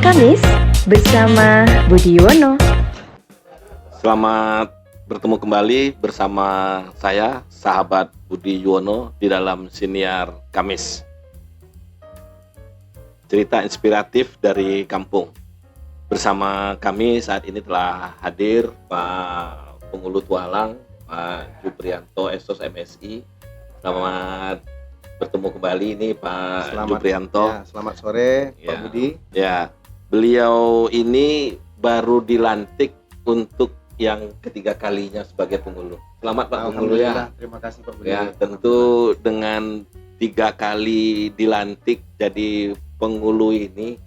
Kamis bersama Budi Yuwono. Selamat bertemu kembali bersama saya, sahabat Budi Yuwono, di dalam Siniar Kamis. Cerita inspiratif dari kampung. Bersama kami saat ini telah hadir Pak Pengulu Tualang, Pak Juprianto, Esos MSI. Selamat bertemu kembali ini Pak Juprianto. Ya, selamat sore Pak Budi. Ya, beliau ini baru dilantik untuk yang ketiga kalinya sebagai pengulu. Selamat Pak Pengulu ya. Terima kasih Pak Budi. Ya, tentu dengan 3 kali dilantik jadi pengulu ini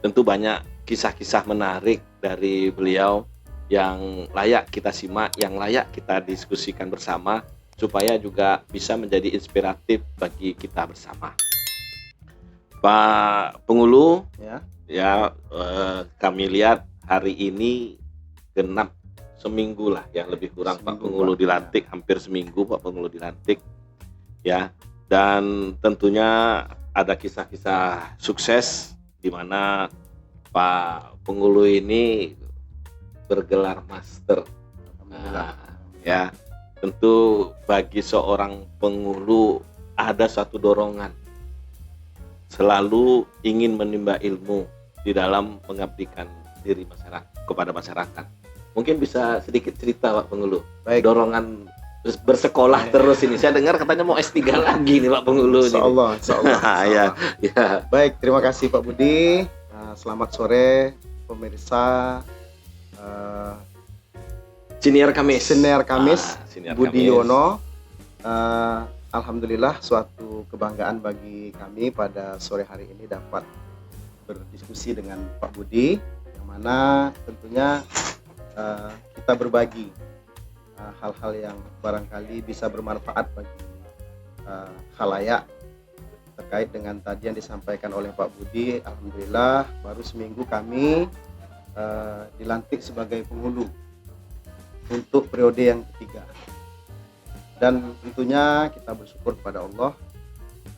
tentu banyak kisah-kisah menarik dari beliau yang layak kita simak, yang layak kita diskusikan bersama supaya juga bisa menjadi inspiratif bagi kita bersama. Pak Pengulu, kami lihat hari ini genap seminggu lah, yang lebih kurang Pak Pengulu dilantik, hampir seminggu Pak Pengulu dilantik, ya. Dan tentunya ada kisah-kisah sukses di mana Pak Pengulu ini bergelar master. Ya, tentu bagi seorang pengulu ada satu dorongan, selalu ingin menimba ilmu di dalam mengabdikan diri kepada masyarakat. Mungkin bisa sedikit cerita Pak Pengulu. Baik. Dorongan bersekolah terus ini. Saya dengar katanya mau S3 lagi nih Pak Pengulu. Insyaallah. Ya. Baik, terima kasih Pak Budi. Selamat sore pemirsa Siniar Kamis. Siniar Kamis. Budi Yuwono. Alhamdulillah suatu kebanggaan bagi kami pada sore hari ini dapat berdiskusi dengan Pak Budi, yang mana tentunya kita berbagi hal-hal yang barangkali bisa bermanfaat bagi khalayak terkait dengan tadi yang disampaikan oleh Pak Budi. Alhamdulillah baru seminggu kami dilantik sebagai pengulu untuk periode yang ketiga, dan tentunya kita bersyukur kepada Allah,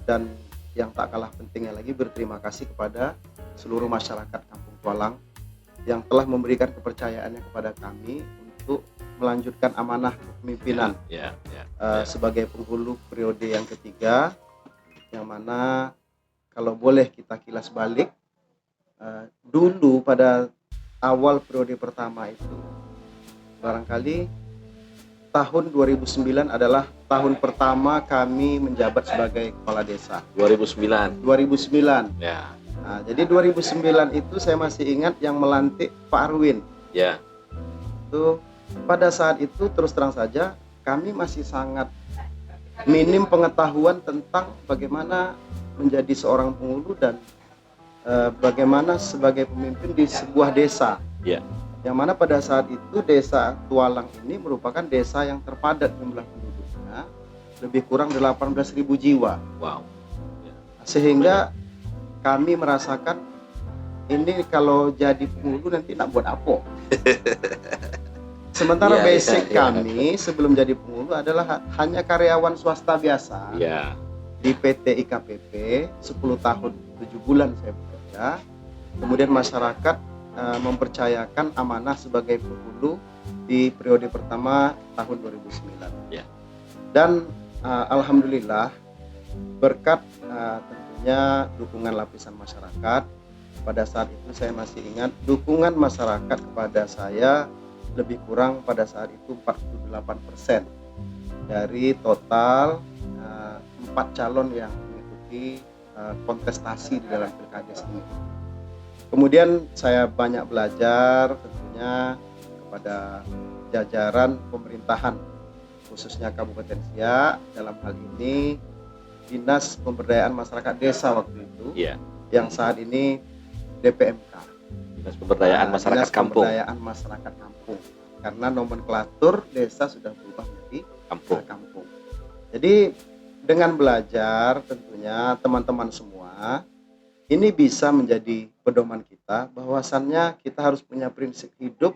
dan yang tak kalah pentingnya lagi berterima kasih kepada seluruh masyarakat Kampung Tualang yang telah memberikan kepercayaannya kepada kami untuk melanjutkan amanah kepemimpinan sebagai penghulu periode yang ketiga, yang mana kalau boleh kita kilas balik, dulu pada awal periode pertama itu barangkali tahun 2009 adalah tahun pertama kami menjabat sebagai kepala desa. 2009. Ya. Nah, jadi 2009 itu saya masih ingat yang melantik Pak Arwin. Ya. Itu pada saat itu terus terang saja kami masih sangat minim pengetahuan tentang bagaimana menjadi seorang pengulu dan bagaimana sebagai pemimpin di sebuah desa. Ya. Yang mana pada saat itu desa Tualang ini merupakan desa yang terpadat jumlah penduduknya, lebih kurang 18.000 jiwa. Wow. Ya. Sehingga kami merasakan ini kalau jadi pengulu nanti nak buat apa? Sementara basic kami sebelum jadi pengulu adalah hanya karyawan swasta biasa di PT IKPP, 10 tahun 7 bulan saya bekerja. Kemudian masyarakat mempercayakan amanah sebagai pengulu di periode pertama tahun 2009. Dan alhamdulillah berkat tentunya dukungan lapisan masyarakat, pada saat itu saya masih ingat dukungan masyarakat kepada saya lebih kurang pada saat itu 48% dari total 4 calon yang mengikuti kontestasi di dalam pilkades ini. Kemudian saya banyak belajar tentunya kepada jajaran pemerintahan, khususnya Kabupaten Siak, dalam hal ini Dinas Pemberdayaan Masyarakat Desa waktu itu, yang saat ini DPMK, Dinas Pemberdayaan Masyarakat Kampung. Karena nomenklatur desa sudah berubah menjadi kampung. Jadi dengan belajar tentunya teman-teman semua, ini bisa menjadi pedoman kita bahwasannya kita harus punya prinsip hidup,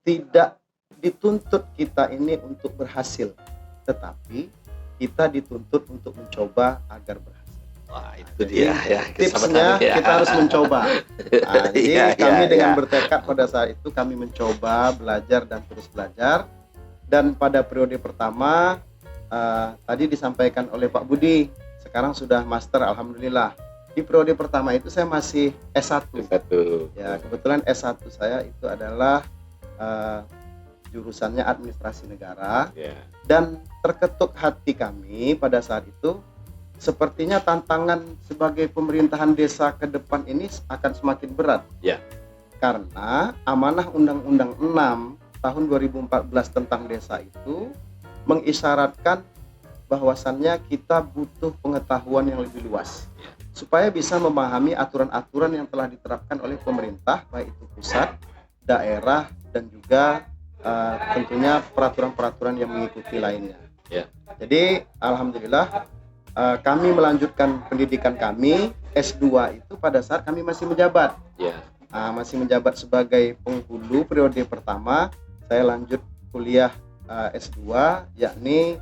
tidak dituntut kita ini untuk berhasil, tetapi kita dituntut untuk mencoba agar berhasil. Wah, itu dia ya. Tipsnya kita harus mencoba. Nah, jadi kami dengan bertekad pada saat itu kami mencoba belajar dan terus belajar. Dan pada periode pertama tadi disampaikan oleh Pak Budi, sekarang sudah master alhamdulillah. Di periode pertama itu saya masih S1. Ya, kebetulan S1 saya itu adalah jurusannya administrasi negara. Dan terketuk hati kami pada saat itu, sepertinya tantangan sebagai pemerintahan desa ke depan ini akan semakin berat. Karena amanah Undang-Undang 6 tahun 2014 tentang desa itu mengisyaratkan bahwasannya kita butuh pengetahuan yang lebih luas supaya bisa memahami aturan-aturan yang telah diterapkan oleh pemerintah, baik itu pusat, daerah, dan juga tentunya peraturan-peraturan yang mengikuti lainnya. Jadi alhamdulillah kami melanjutkan pendidikan kami S2 itu pada saat kami masih menjabat. Masih menjabat sebagai penghulu periode pertama. Saya lanjut kuliah S2 yakni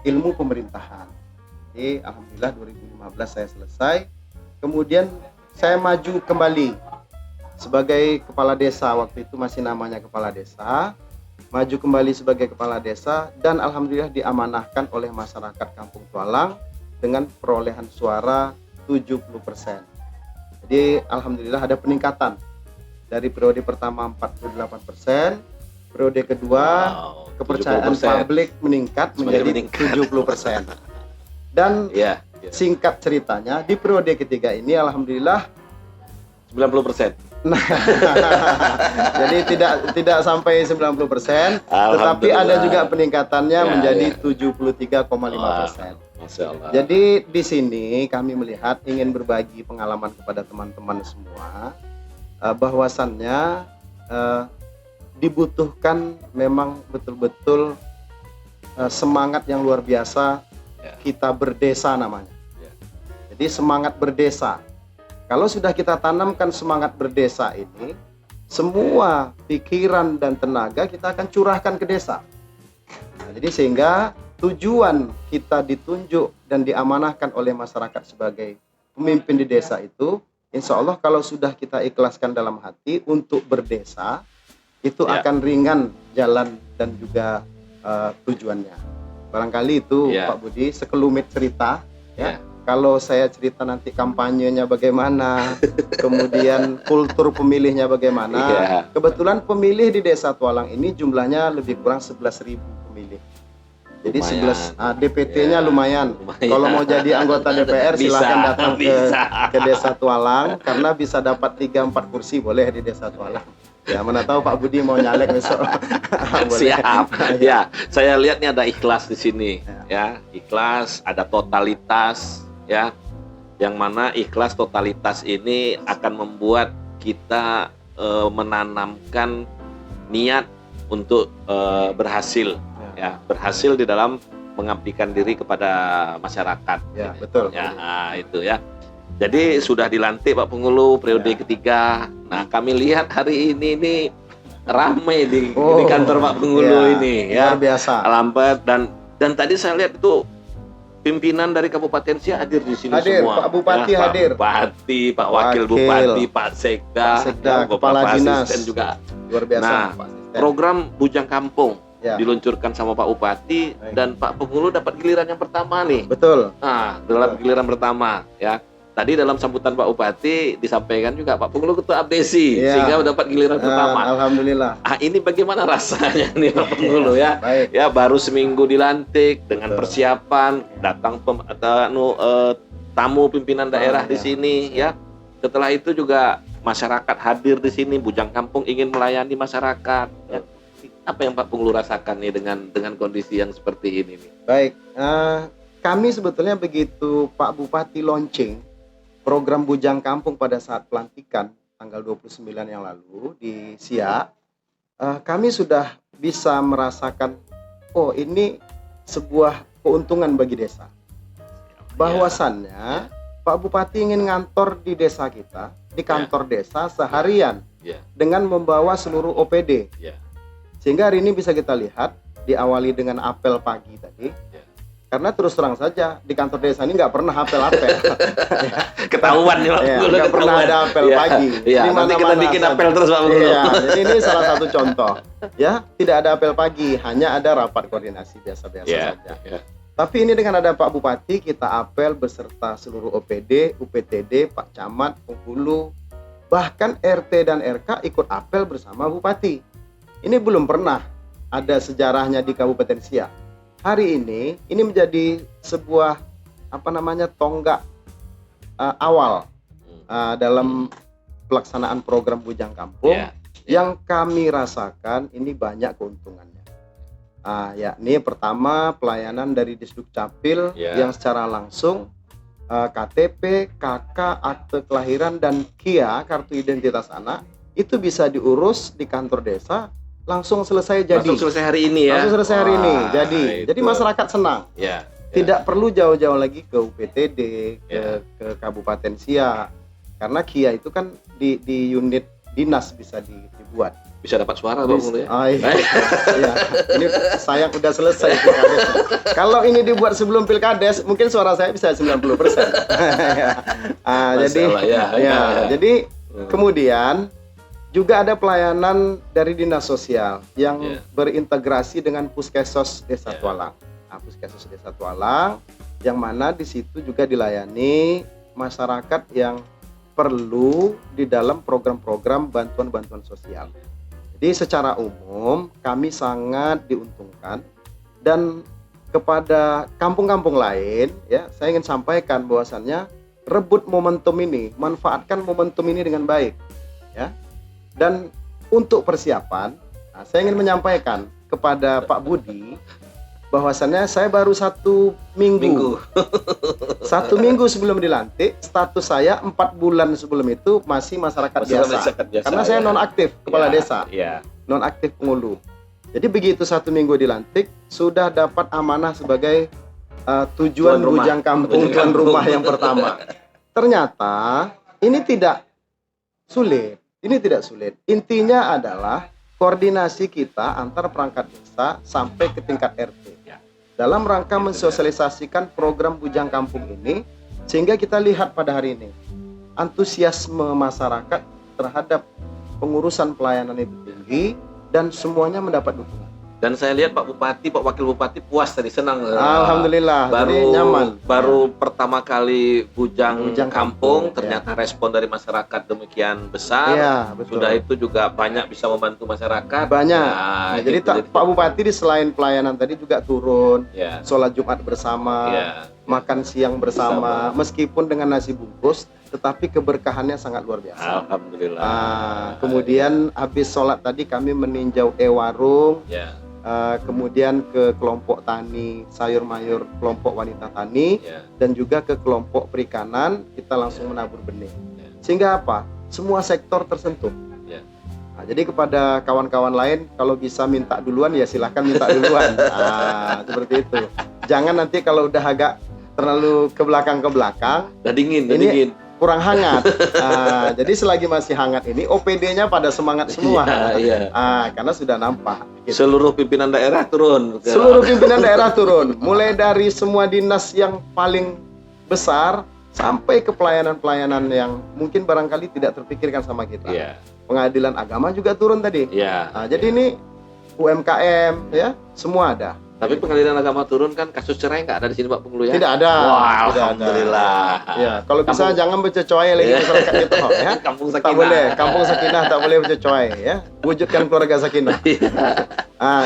ilmu pemerintahan. Jadi alhamdulillah 2015 saya selesai. Kemudian saya maju kembali sebagai kepala desa, waktu itu masih namanya kepala desa, maju kembali sebagai kepala desa dan alhamdulillah diamanahkan oleh masyarakat Kampung Tualang dengan perolehan suara 70%. Jadi alhamdulillah ada peningkatan dari periode pertama 48%, periode kedua kepercayaan 70%. publik meningkat menjadi 70%. Dan singkat ceritanya di periode ketiga ini alhamdulillah 90%. Nah, jadi tidak sampai 90%, tetapi ada juga peningkatannya menjadi 73,5%. Masya Allah. Jadi di sini kami melihat ingin berbagi pengalaman kepada teman-teman semua, bahwasannya dibutuhkan memang betul-betul semangat yang luar biasa kita berdesa namanya. Jadi semangat berdesa. Kalau sudah kita tanamkan semangat berdesa ini, semua pikiran dan tenaga kita akan curahkan ke desa. Nah, jadi sehingga tujuan kita ditunjuk dan diamanahkan oleh masyarakat sebagai pemimpin di desa itu, insya Allah kalau sudah kita ikhlaskan dalam hati untuk berdesa, itu akan ringan jalan dan juga tujuannya. Barangkali itu Pak Budi sekelumit cerita ya. Kalau saya cerita nanti kampanyenya bagaimana, kemudian kultur pemilihnya bagaimana. Kebetulan pemilih di Desa Tualang ini jumlahnya lebih kurang 11.000 pemilih. Jadi 11 DPT-nya lumayan. Kalau mau jadi anggota DPR silahkan datang ke Desa Tualang karena bisa dapat 3-4 kursi boleh di Desa Tualang. Ya, mana tahu Pak Budi mau nyalek besok. Siap. Ya, saya lihat nih ada ikhlas di sini. Ya, ikhlas, ada totalitas. Ya, yang mana ikhlas totalitas ini akan membuat kita menanamkan niat untuk berhasil, berhasil di dalam mengabdikan diri kepada masyarakat. Ya, betul. Ya, itu ya. Jadi sudah dilantik Pak Penghulu periode ketiga. Nah, kami lihat hari ini ramai di kantor Pak Penghulu ini. Luar biasa. Lambat dan tadi saya lihat itu pimpinan dari Kabupaten Siak hadir di sini semua. Pak Bupati hadir. Pak Bupati, Pak Wakil Bupati, Pak Sekda, Kepala Dinas juga. Luar biasa. Nah, program Bujang Kampung diluncurkan sama Pak Bupati dan Pak Penghulu dapat giliran yang pertama nih. Betul. Nah, dalam giliran pertama ya. Tadi dalam sambutan Pak Bupati disampaikan juga Pak Penghulu ketua abdesi sehingga dapat giliran pertama. Alhamdulillah. Ini bagaimana rasanya nih Pak Penghulu ya? Baik. Ya baru seminggu dilantik dengan persiapan datang tamu pimpinan daerah di sini ya. Setelah itu juga masyarakat hadir di sini, Bujang Kampung ingin melayani masyarakat. Ya. Apa yang Pak Penghulu rasakan nih dengan kondisi yang seperti ini nih? Baik, kami sebetulnya begitu Pak Bupati launching program Bujang Kampung pada saat pelantikan tanggal 29 yang lalu di Siak, kami sudah bisa merasakan ini sebuah keuntungan bagi desa. Bahwasannya Pak Bupati ingin ngantor di desa kita, di kantor desa seharian dengan membawa seluruh OPD. Sehingga hari ini bisa kita lihat diawali dengan apel pagi tadi. Karena terus terang saja di kantor desa ini nggak pernah apel-apel. Ketahuan nih Pak Pengulu, nggak pernah ada apel pagi. Iya, nanti kita bikin apel terus Pak Pengulu. Iya, jadi ini salah satu contoh. Ya, tidak ada apel pagi, hanya ada rapat koordinasi biasa-biasa saja. Tapi ini dengan ada Pak Bupati, kita apel beserta seluruh OPD, UPTD, Pak Camat, Penghulu, bahkan RT dan RK ikut apel bersama Bupati. Ini belum pernah ada sejarahnya di Kabupaten Siak. Hari ini menjadi sebuah tonggak awal dalam pelaksanaan program Bujang Kampung yang kami rasakan ini banyak keuntungannya. Yakni pertama pelayanan dari Disduk Capil yang secara langsung KTP, KK, akte kelahiran dan KIA kartu identitas anak itu bisa diurus di kantor desa. Langsung selesai hari ini ya. Langsung selesai hari ini. Jadi masyarakat senang. Tidak perlu jauh-jauh lagi ke UPTD, ke Kabupaten Siak. Karena KIA itu kan di unit dinas bisa dibuat. Bisa dapat suara Bang Pengulu ya. Iya. Ini saya udah selesai Pilkades. Kalau ini dibuat sebelum Pilkades, mungkin suara saya bisa 90%. Jadi kemudian juga ada pelayanan dari Dinas Sosial yang berintegrasi dengan Puskesos Desa Tualang. Puskesos Desa Tualang yang mana di situ juga dilayani masyarakat yang perlu di dalam program-program bantuan-bantuan sosial. Jadi secara umum kami sangat diuntungkan, dan kepada kampung-kampung lain saya ingin sampaikan bahwasannya rebut momentum ini, manfaatkan momentum ini dengan baik ya. Dan untuk persiapan, saya ingin menyampaikan kepada Pak Budi bahwasannya saya baru 1 minggu. 1 minggu sebelum dilantik, status saya 4 bulan sebelum itu masih masyarakat biasa. Karena saya nonaktif kepala desa, nonaktif pengulu. Jadi begitu 1 minggu dilantik, sudah dapat amanah sebagai tujuan Bujang Kampung, tuan rumah yang pertama. Ternyata ini tidak sulit. Intinya adalah koordinasi kita antar perangkat desa sampai ke tingkat RT. Dalam rangka mensosialisasikan program Bujang Kampung ini, sehingga kita lihat pada hari ini antusiasme masyarakat terhadap pengurusan pelayanan itu tinggi dan semuanya mendapat dukungan. Dan saya lihat Pak Bupati, Pak Wakil Bupati puas tadi, senang. Alhamdulillah, nyaman. Baru pertama kali Bujang Kampung, ternyata respon dari masyarakat demikian besar. Sudah itu juga banyak bisa membantu masyarakat. Banyak. Jadi Pak Bupati di selain pelayanan tadi juga turun, sholat Jumat bersama, makan siang bersama, meskipun dengan nasi bungkus, tetapi keberkahannya sangat luar biasa. Alhamdulillah. Kemudian habis sholat tadi kami meninjau warung. Kemudian ke kelompok tani sayur mayur, kelompok wanita tani, dan juga ke kelompok perikanan, kita langsung menabur benih. Sehingga apa? Semua sektor tersentuh. Jadi kepada kawan-kawan lain, kalau bisa minta duluan ya silahkan minta duluan. Seperti itu. Jangan nanti kalau udah agak terlalu ke belakang, udah dingin, kurang hangat. Jadi selagi masih hangat ini OPD-nya pada semangat semua. Karena sudah nampak. Gitu. Seluruh pimpinan daerah turun. Mulai dari semua dinas yang paling besar sampai ke pelayanan-pelayanan yang mungkin barangkali tidak terpikirkan sama kita. Pengadilan agama juga turun tadi. Jadi ini UMKM semua ada. Tapi pengadilan agama turun kan, kasus cerai nggak ada di sini Pak Pengulu ya? Tidak ada. Wah, alhamdulillah. Kalau bisa jangan bercecoy lagi masyarakat kita ya. Kampung Sakinah. Tak boleh, Kampung Sakinah tak boleh bercecoy ya. Wujudkan keluarga Sakinah.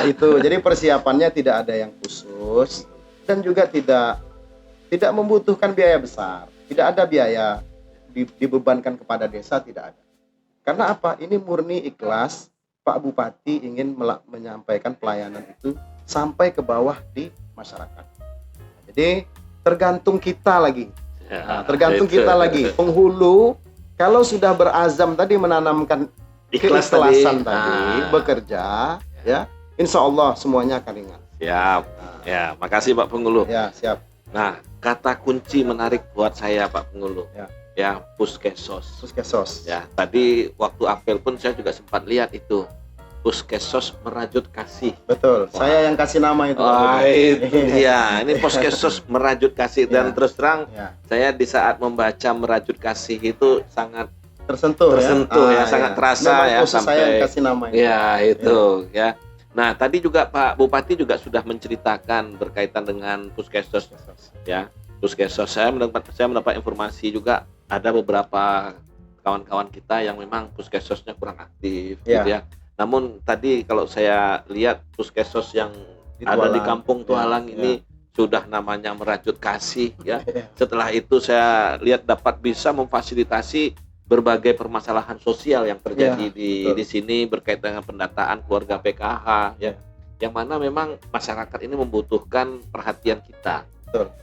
Itu. Jadi persiapannya tidak ada yang khusus dan juga tidak membutuhkan biaya besar. Tidak ada biaya dibebankan kepada desa, tidak ada. Karena apa? Ini murni ikhlas. Pak Bupati ingin menyampaikan pelayanan itu sampai ke bawah di masyarakat. Jadi tergantung kita lagi. Kita lagi. Penghulu kalau sudah berazam tadi menanamkan keikhlasan tadi bekerja, insya Allah semuanya akan ringan. Siap. Makasih Pak Pengulu. Siap. Nah, kata kunci menarik buat saya Pak Pengulu. Puskesos. Puskesos. Tadi waktu apel pun saya juga sempat lihat itu. Puskesos Merajut Kasih. Betul. Wah. Saya yang kasih nama itu. Wah, itu dia. Ini Puskesos Merajut Kasih, dan terus terang saya di saat membaca Merajut Kasih itu sangat tersentuh ya, sangat terasa. Memang ya sampai saya yang kasih nama itu. Ya, itu ya. Nah, tadi juga Pak Bupati juga sudah menceritakan berkaitan dengan Puskesos ya. Puskesos, saya mendapat informasi juga ada beberapa kawan-kawan kita yang memang puskesosnya kurang aktif gitu ya. Namun tadi kalau saya lihat Puskesos yang ada di Kampung Tualang ini sudah namanya Merajut Kasih ya. Setelah itu saya lihat dapat bisa memfasilitasi berbagai permasalahan sosial yang terjadi di sini berkaitan dengan pendataan keluarga PKH ya. Yang mana memang masyarakat ini membutuhkan perhatian kita.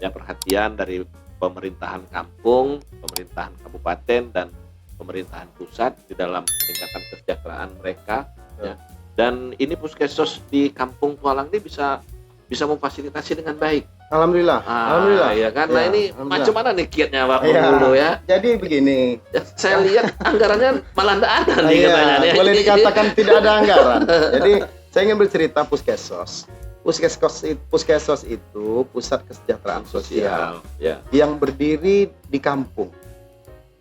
Ya, perhatian dari pemerintahan kampung, pemerintahan kabupaten, dan pemerintahan pusat di dalam peningkatan kesejahteraan mereka ya. Dan ini Puskesos di Kampung Tualang ini bisa memfasilitasi dengan baik. Alhamdulillah. Alhamdulillah. Ya kan. Nah, ini macam mana nih kiatnya Pak Pengulu ya? Jadi begini. Ya, saya lihat anggarannya malah tidak ada nih katanya. Boleh dikatakan tidak ada anggaran. Jadi saya ingin bercerita Puskesos. Puskesos itu pusat kesejahteraan sosial yang berdiri di kampung.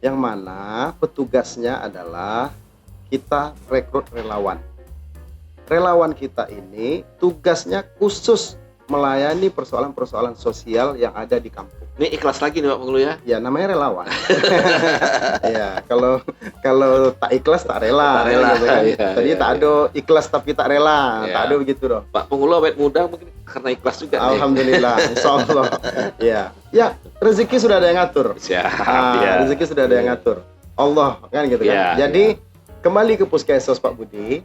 Yang mana petugasnya adalah kita rekrut relawan. Relawan kita ini tugasnya khusus melayani persoalan-persoalan sosial yang ada di kampung. Ini ikhlas lagi nih Pak Pengulu ya? Ya, namanya relawan. Ya, kalau tak ikhlas tak rela. Gitu kan. Tadi tak ada ikhlas tapi tak rela, tak ada begitu dong. Pak Pengulu awet muda mungkin karena ikhlas juga. Alhamdulillah, insyaallah. Ya, rezeki sudah ada yang ngatur. Siap. Rezeki sudah ada yang ngatur. Allah kan gitu kan. Jadi kembali ke Puskesos Pak Budi.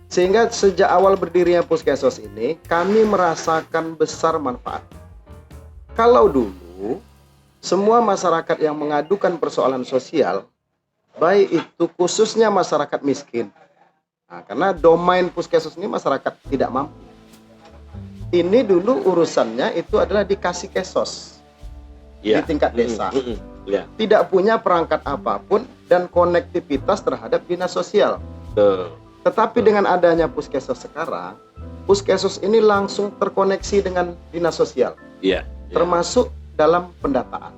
Sehingga sejak awal berdirinya Puskesos ini kami merasakan besar manfaat. Kalau dulu semua masyarakat yang mengadukan persoalan sosial, baik itu khususnya masyarakat miskin. Nah, karena domain Puskesos ini masyarakat tidak mampu. Ini dulu urusannya itu adalah dikasih kesos di tingkat desa. Tidak punya perangkat apapun dan konektivitas terhadap dinas sosial. Tetapi dengan adanya Puskesos sekarang, Puskesos ini langsung terkoneksi dengan dinas sosial. Termasuk dalam pendataan.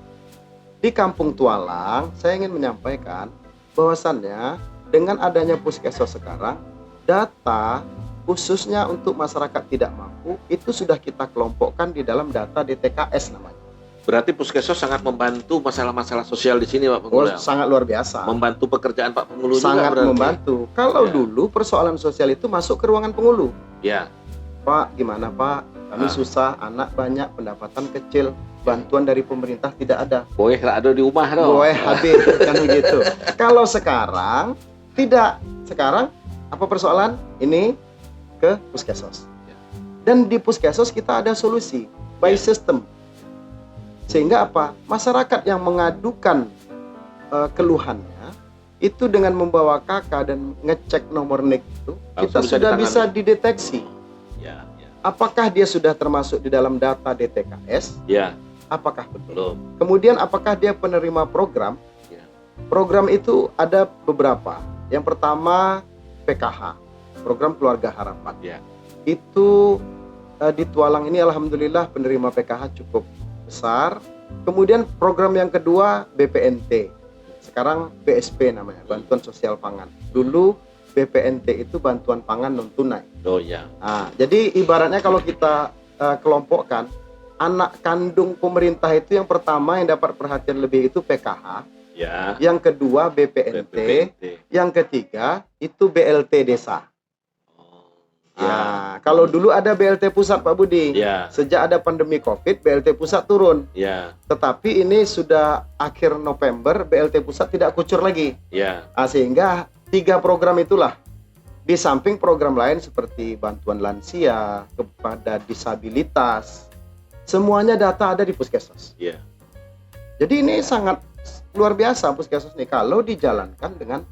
Di Kampung Tualang, saya ingin menyampaikan bahwasannya dengan adanya Puskesos sekarang, data khususnya untuk masyarakat tidak mampu itu sudah kita kelompokkan di dalam data DTKS namanya. Berarti Puskesos sangat membantu masalah-masalah sosial di sini Pak Pengulu. Sangat luar biasa. Membantu pekerjaan Pak Pengulu sangat juga. Sangat membantu. Kalau dulu persoalan sosial itu masuk ke ruangan Pengulu. Pak, gimana Pak? Kami susah, anak banyak, pendapatan kecil, bantuan dari pemerintah tidak ada. Boleh ada di rumah dong. Boleh habis kan begitu. Kalau sekarang tidak. Sekarang apa persoalan? Ini ke Puskesos. Dan di Puskesos kita ada solusi by system. Sehingga apa? Masyarakat yang mengadukan keluhannya itu dengan membawa KK dan ngecek nomor NIK itu kita sudah bisa dideteksi. Apakah dia sudah termasuk di dalam data DTKS? Apakah betul? Kemudian apakah dia penerima program? Program itu ada beberapa. Yang pertama PKH, program Keluarga Harapan. Itu di Tualang ini alhamdulillah penerima PKH cukup besar. Kemudian program yang kedua BPNT. Sekarang BSP namanya, Bantuan Sosial Pangan. Dulu BPNT itu bantuan pangan non tunai. Nah, jadi ibaratnya kalau kita kelompokkan, anak kandung pemerintah itu yang pertama yang dapat perhatian lebih itu PKH. Yang kedua BPNT. Yang ketiga itu BLT desa. Kalau dulu ada BLT pusat Pak Budi, sejak ada pandemi COVID, BLT pusat turun. Tetapi ini sudah akhir November, BLT pusat tidak kucur lagi. Sehingga 3 program itulah, di samping program lain seperti bantuan lansia, kepada disabilitas, semuanya data ada di Puskesos. Jadi ini sangat luar biasa Puskesos ini kalau dijalankan dengan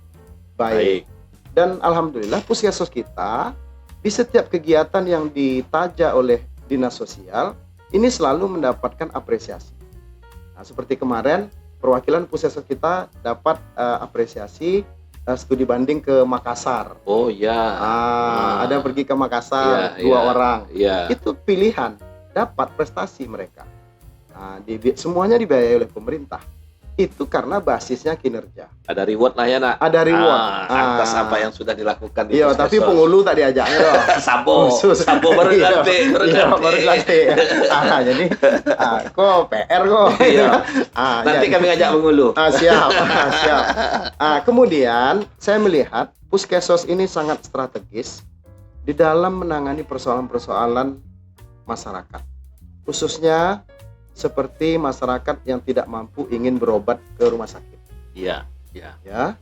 baik. Dan alhamdulillah Puskesos kita di setiap kegiatan yang ditaja oleh dinas sosial ini selalu mendapatkan apresiasi. Nah, seperti kemarin perwakilan Puskesos kita dapat apresiasi studi banding ke Makassar. Oh ya. Ada pergi ke Makassar 2 orang. Iya. Itu pilihan, dapat prestasi mereka. Semuanya dibiayai oleh pemerintah. Itu karena basisnya kinerja. Ada reward lah ya nak. Ada reward. Atas apa yang sudah dilakukan di Iya, tapi penghulu tak diajaknya loh. Sabo baru dilantik. Baru dilantik. Jadi kok PR kok. Iya. Nanti kami ngajak penghulu. Siap. Kemudian saya melihat Puskesos ini sangat strategis di dalam menangani persoalan-persoalan masyarakat. Khususnya seperti masyarakat yang tidak mampu ingin berobat ke rumah sakit. Iya. Ya.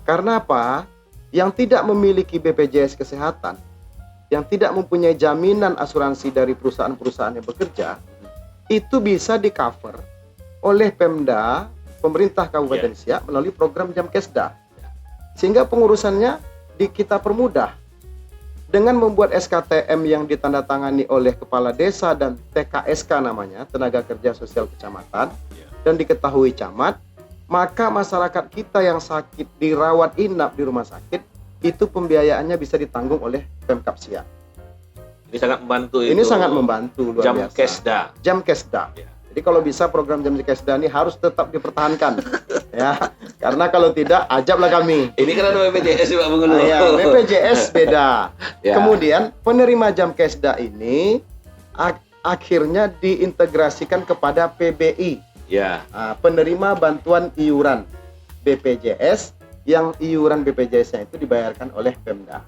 Karena apa? Yang tidak memiliki BPJS kesehatan, yang tidak mempunyai jaminan asuransi dari perusahaan-perusahaan yang bekerja, itu bisa di-cover oleh Pemda, pemerintah Kabupaten Siak melalui program Jamkesda. Sehingga pengurusannya kita permudah. Dengan membuat SKTM yang ditandatangani oleh Kepala Desa dan TKSK namanya, Tenaga Kerja Sosial Kecamatan, dan diketahui camat, maka masyarakat kita yang sakit dirawat inap di rumah sakit, itu pembiayaannya bisa ditanggung oleh Pemkab Siak. Ini sangat membantu. Ini sangat membantu luar biasa. Jamkesda. Jadi kalau bisa program Jamkesda ini harus tetap dipertahankan. Ya, karena kalau tidak ajablah kami. Ini kan ada BPJS Pak Penghulu. BPJS beda. Kemudian penerima Jamkesda ini akhirnya diintegrasikan kepada PBI. Penerima bantuan iuran BPJS, yang iuran BPJS-nya itu dibayarkan oleh Pemda.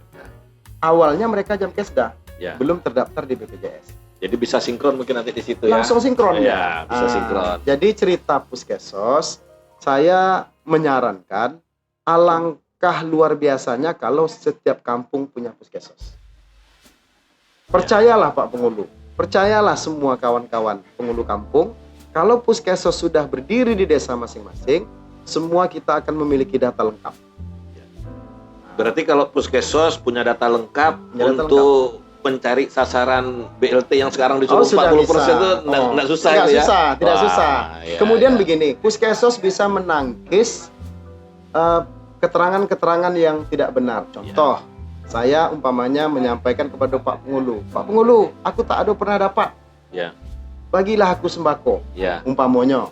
Awalnya mereka Jamkesda, belum terdaftar di BPJS. Jadi bisa sinkron mungkin nanti di situ langsung sinkron bisa sinkron. Jadi cerita Puskesos, saya menyarankan alangkah luar biasanya kalau setiap kampung punya Puskesos. Percayalah Pak Penghulu, percayalah semua kawan-kawan penghulu kampung, kalau Puskesos sudah berdiri di desa masing-masing, semua kita akan memiliki data lengkap. Berarti kalau Puskesos punya data lengkap untuk mencari sasaran BLT yang sekarang disuruh 40% itu enggak susah itu ya? Tidak susah. Kemudian begini, Puskesos bisa menangkis keterangan-keterangan yang tidak benar. Contoh, saya umpamanya menyampaikan kepada Pak Penghulu, Pak Penghulu, aku tak ada pernah dapat. Bagilah aku sembako. Umpamanya.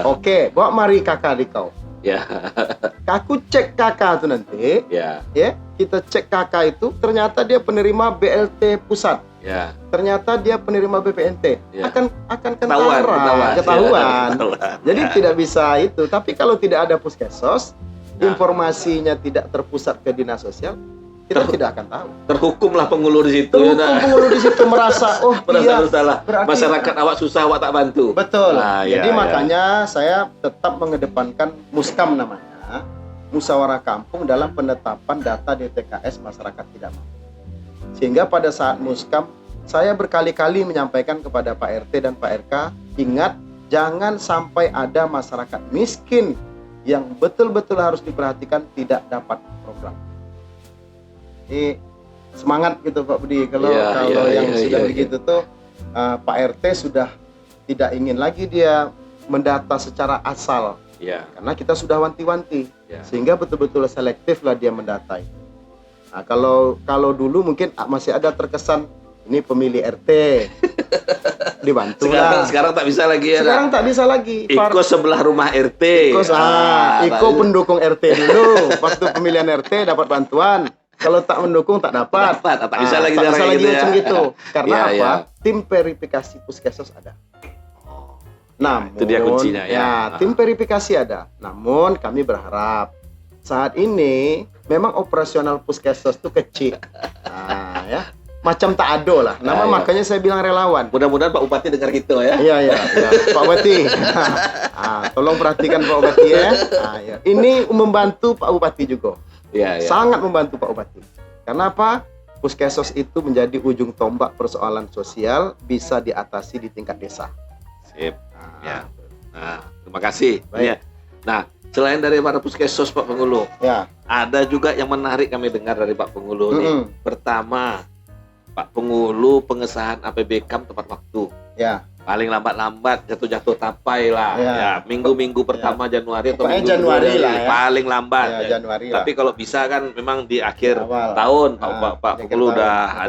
Oke, bawa mari kakak di kau. Aku cek kakak itu nanti. Kita cek kakak itu ternyata dia penerima BLT pusat. Ternyata dia penerima BPNT. Akan ketahuan. Jadi tidak bisa itu. Tapi kalau tidak ada Puskesos, informasinya tidak terpusat ke dinas sosial, kita tidak akan tahu. Terhukumlah penghulu di situ. Penghulu di situ merasa bersalah. Masyarakat awak susah, awak tak bantu. Betul. Jadi makanya saya tetap mengedepankan Muskam namanya, musyawarah kampung dalam penetapan data DTKS masyarakat tidak mampu. Sehingga pada saat Muskam, saya berkali-kali menyampaikan kepada Pak RT dan Pak RK, ingat jangan sampai ada masyarakat miskin yang betul-betul harus diperhatikan tidak dapat program. Ini semangat gitu Pak Budi, kalau yang sudah begitu tuh Pak RT sudah tidak ingin lagi dia mendata secara asal. Karena kita sudah wanti-wanti, sehingga betul-betul selektif lah dia mendatai. Nah, kalau dulu mungkin masih ada terkesan ini pemilih RT, dibantu sekarang tak bisa lagi ya. Sekarang tak bisa lagi. Iko sebelah rumah RT. Iko pendukung RT dulu. Waktu pemilihan RT dapat bantuan. Kalau tak mendukung tak dapat. Tak bisa lagi macam gitu. Karena apa? Tim verifikasi Puskesos ada. Namun, itu dia kuncinya tim verifikasi ada. Namun kami berharap saat ini memang operasional Puskesos itu kecil. Macam tak ada lah. Makanya saya bilang relawan. Mudah-mudahan Pak Bupati dengar gitu ya. Iya. Pak Bupati. Tolong perhatikan Pak Bupati ya. Ini membantu Pak Bupati juga. Sangat membantu Pak Bupati. Karena apa? Puskesos itu menjadi ujung tombak persoalan sosial bisa diatasi di tingkat desa. Sip. Terima kasih. Nah, selain dari para Puskesos Pak Penghulu, ada juga yang menarik kami dengar dari Pak Penghulu nih. Pertama, Pak Penghulu pengesahan APBKAM tepat waktu. paling lambat jatuh tapai lah ya, minggu-minggu pertama Januari atau minggu Januari lah ya. Paling lambat ya. Januari Tapi kalau bisa kan memang di akhir awal tahun Pak Pengulu udah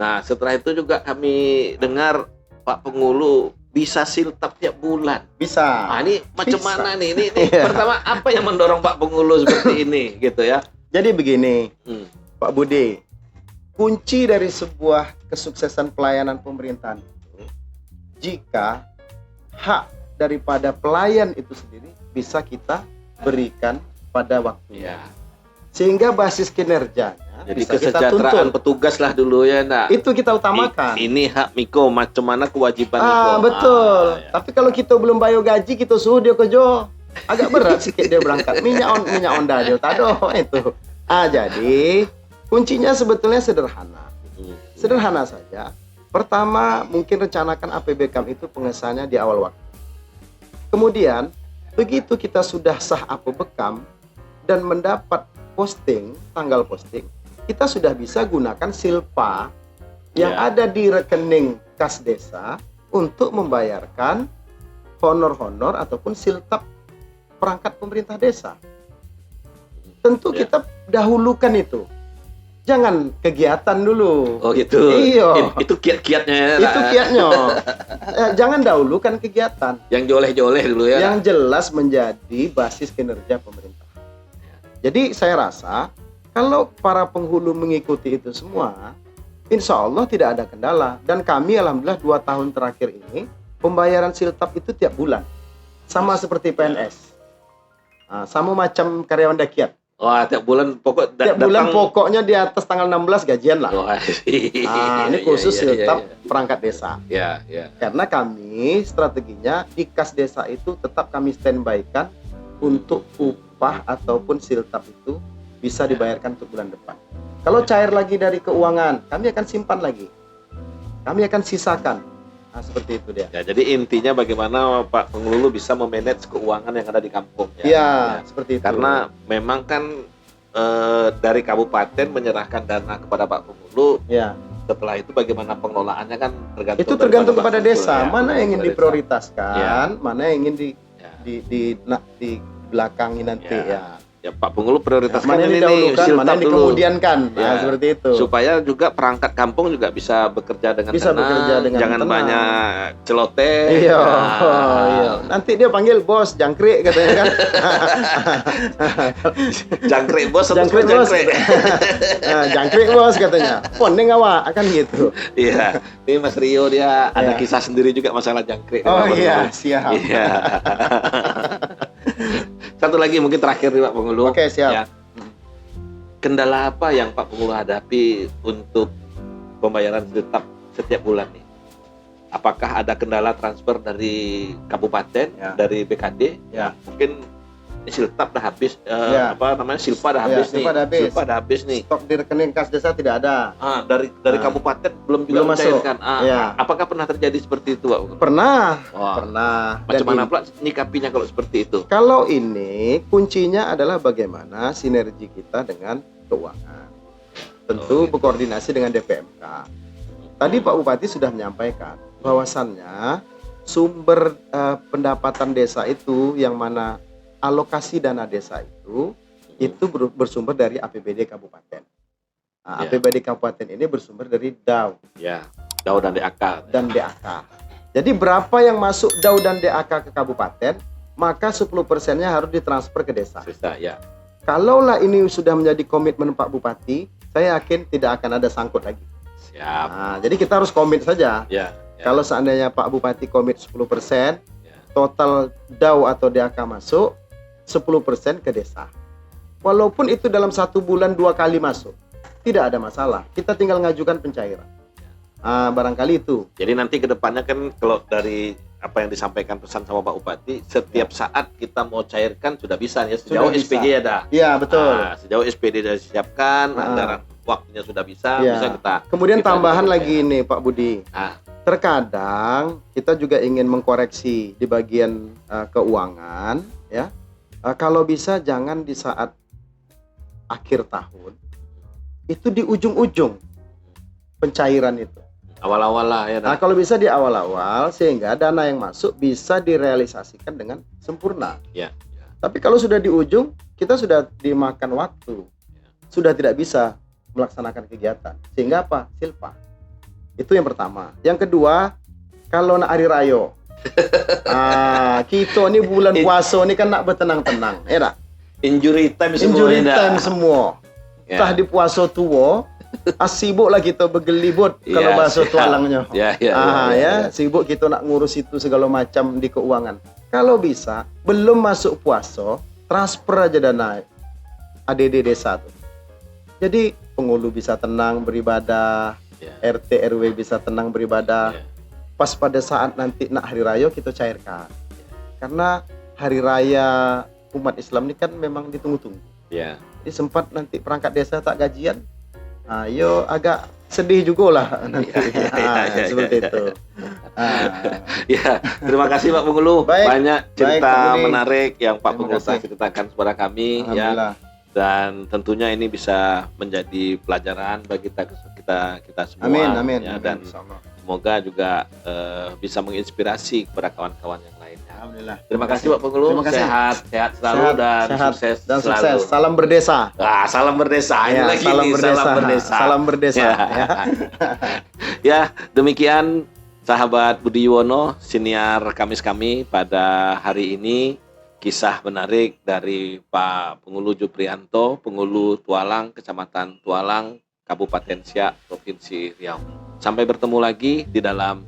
Nah, setelah itu juga kami dengar Pak Pengulu bisa siltap tiap bulan. Bisa. Nah, ini macam mana nih? Ini pertama apa yang mendorong Pak Pengulu seperti ini gitu ya? Jadi begini, Pak Budi, kunci dari sebuah kesuksesan pelayanan pemerintahan itu, jika hak daripada pelayan itu sendiri bisa kita berikan pada waktunya. Sehingga basis kinerjanya jadi bisa kesejahteraan petugas lah dulu ya, nak. Itu kita utamakan. Ini hak Miko, macam mana kewajiban Miko. Betul. Tapi kalau kita belum bayar gaji, kita suruh dia kerja, agak berat sedikit dia berangkat. Minyak onda dia tado itu. Jadi kuncinya sebetulnya sederhana. Sederhana saja. Pertama, mungkin rencanakan APBKAM itu pengesahannya di awal waktu. Kemudian, begitu kita sudah sah APBKAM dan mendapat posting, tanggal posting, kita sudah bisa gunakan silpa yang ada di rekening kas desa untuk membayarkan honor-honor ataupun siltap perangkat pemerintah desa. Tentu kita dahulukan itu. Jangan kegiatan dulu. Oh gitu. Iya. Itu kiat-kiatnya ya. Itu kiatnya. Jangan dahulukan kegiatan. Yang joleh-joleh dulu ya. Yang jelas menjadi basis kinerja pemerintah. Jadi saya rasa kalau para penghulu mengikuti itu semua, insya Allah tidak ada kendala. Dan kami alhamdulillah 2 tahun terakhir ini pembayaran siltap itu tiap bulan, sama seperti PNS, sama macam karyawan dakyat. Wah, tiap bulan pokoknya di atas tanggal 16 gajian lah. Ini khusus siltap perangkat desa. Karena kami strateginya di kas desa itu tetap kami standby-kan untuk upah ataupun siltap itu bisa dibayarkan untuk bulan depan. Kalau cair lagi dari keuangan, kami akan simpan lagi. Kami akan sisakan. Nah, seperti itu dia. Ya, jadi intinya bagaimana Pak Pengulu bisa memanage keuangan yang ada di kampung. Seperti itu. Karena memang kan dari kabupaten menyerahkan dana kepada Pak Pengulu. Setelah itu bagaimana pengelolaannya kan tergantung. Itu tergantung kepada desa. Mana yang ingin diprioritaskan, mana yang ingin di belakangi nanti Ya Pak Pengulu prioritaskan mana yang didahulukan, mana yang dikemudiankan. Seperti itu. Supaya juga perangkat kampung juga bisa bekerja dengan tenang, jangan tenang. Banyak celoteh. Iya. Nanti dia panggil bos jangkrik katanya kan. Jangkrik bos atau jangkrik bos. Jangkrik bos katanya. Pondeng awak akan gitu. Iya. Ini Mas Rio dia ada kisah sendiri juga masalah jangkrik. Oh iya, siap. Iya. Satu lagi mungkin terakhir nih Pak Pengulu. Oke, siap. Ya. Kendala apa yang Pak Pengulu hadapi untuk pembayaran siltap setiap bulan nih? Apakah ada kendala transfer dari kabupaten, dari BKD? Mungkin siltap dah habis, silpa dah habis nih. Silpa dah habis nih. Stok di rekening kas desa tidak ada. Dari kabupaten belum mencairkan. Apakah pernah terjadi seperti itu, Pak? Pernah. Macam mana pula nyikapinya kalau seperti itu? Kalau ini kuncinya adalah bagaimana sinergi kita dengan keuangan. Tentu berkoordinasi dengan DPMK. Tadi Pak Bupati sudah menyampaikan bahwasannya sumber pendapatan desa itu yang mana alokasi dana desa itu bersumber dari APBD kabupaten. APBD kabupaten ini bersumber dari DAU. DAU dan DAK. Jadi berapa yang masuk DAU dan DAK ke kabupaten, maka 10%-nya harus ditransfer ke desa. Kalaulah ini sudah menjadi komitmen Pak Bupati, saya yakin tidak akan ada sangkut lagi. Jadi kita harus komit saja. Kalau seandainya Pak Bupati komit 10%, total DAU atau DAK masuk, 10% ke desa. Walaupun itu dalam 1 bulan 2 kali masuk, tidak ada masalah. Kita tinggal ngajukan pencairan. Barangkali itu. Jadi nanti ke depannya kan kalau dari apa yang disampaikan pesan sama Pak Bupati, setiap saat kita mau cairkan sudah bisa ya. Sejauh SPJ ada. Iya, betul. Sejauh SPD sudah disiapkan, anggaran waktunya sudah bisa kita. Kemudian tambahan lagi ini Pak Budi. Terkadang kita juga ingin mengkoreksi di bagian keuangan, ya. Kalau bisa jangan di saat akhir tahun, itu di ujung-ujung pencairan itu. Awal-awal lah ya. Nah, kalau bisa di awal-awal sehingga dana yang masuk bisa direalisasikan dengan sempurna. Ya. Tapi kalau sudah di ujung, kita sudah dimakan waktu. Sudah tidak bisa melaksanakan kegiatan. Sehingga apa? Silpa. Itu yang pertama. Yang kedua, kalau nak hari raya. Kita ini bulan puasa ini kan nak bertenang-tenang, ya tak? Injury time semua. Injury time semua. Tah di puasa tua, sibuk lah kita bergelibut kalau bahasa tualangnya. Sibuk kita nak ngurus itu segala macam di keuangan. Kalau bisa, belum masuk puasa, transfer aja dana ADD desa tuh. Jadi penghulu bisa tenang beribadah, RT RW bisa tenang beribadah. Pas pada saat nanti nak hari raya kita cairkan. Karena hari raya umat Islam ini kan memang ditunggu-tunggu. Jadi sempat nanti perangkat desa tak gajian, yo agak sedih juga lah nanti. Seperti itu. Terima kasih Pak Pengulu. Banyak cerita Baik, menarik yang Pak Pengulu ceritakan kepada kami ya. Dan tentunya ini bisa menjadi pelajaran bagi kita semua. Amin. Dan semoga juga bisa menginspirasi kepada kawan-kawan yang lainnya. Alhamdulillah. Terima kasih Pak Pengulu. Sehat selalu dan sukses selalu. Salam berdesa. Salam berdesa. Ini lagi salam nih, berdesa. Salam berdesa. Ya, demikian sahabat Budi Yuwono, siniar Kamis kami pada hari ini. Kisah menarik dari Pak Pengulu Juprianto, Pengulu Tualang, Kecamatan Tualang, Kabupaten Siak, Provinsi Riau. Sampai bertemu lagi di dalam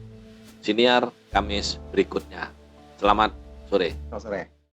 siniar Kamis berikutnya. Selamat sore. Selamat sore.